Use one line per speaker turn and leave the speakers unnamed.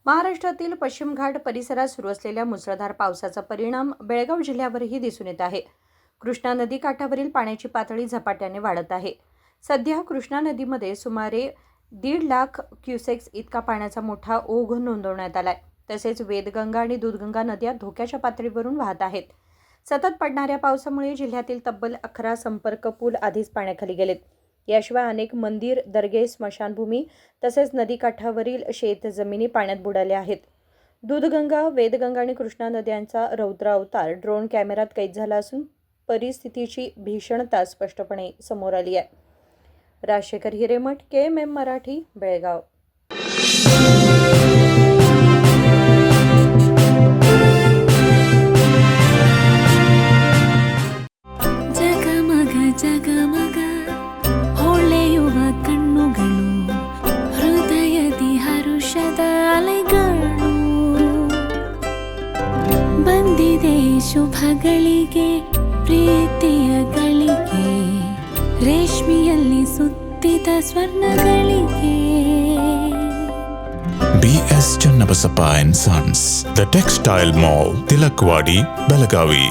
महाराष्ट्रातील पश्चिम घाट परिसरात सुरू असलेल्या मुसळधार पावसाचा परिणाम बेळगाव जिल्ह्यावरही दिसून येत आहे. कृष्णा नदी काठावरील पाण्याची पातळी झपाट्याने वाढत आहे. सध्या कृष्णा नदीमध्ये सुमारे 1.5 लाख क्युसेक्स इतका पाण्याचा मोठा ओघ नोंदवण्यात आलाय. तसेच वेदगंगा आणि दूधगंगा नद्या धोक्याच्या पातळीवरून वाहत आहेत. सतत पडणाऱ्या पावसामुळे जिल्ह्यातील तब्बल 11 संपर्क पूल आधीच पाण्याखाली गेलेत. याशिवाय अनेक मंदिर, दर्गे, स्मशानभूमी तसेच नदीकाठावरील शेत जमिनी पाण्यात बुडाल्या आहेत. दूधगंगा, वेदगंगा आणि कृष्णा नद्यांचा रौद्र अवतार ड्रोन कॅमेऱ्यात कैद झाला असून परिस्थितीची भीषणता स्पष्टपणे समोर आली आहे. राजशेखर हिरेमठ, KMM मराठी, बेळगाव.
ಜಗಮಗ ಹೊಳೆಯುವ ಕಣ್ಣುಗಳು, ಹೃದಯದಿ ಹರುಷದ ಅಲೆಗಳು. ಬಂದಿದೆ ಶುಭಗಳಿಗೆ, ಪ್ರೀತಿಯ ಗಳಿಗೆ, ರೇಷ್ಮೆಯಲ್ಲಿ ಸುತ್ತಿದ ಸ್ವರ್ಣಗಳಿಗೆ.
BS Channabasappa and Sons, The Textile Mall, Tilakvadi, Belagavi.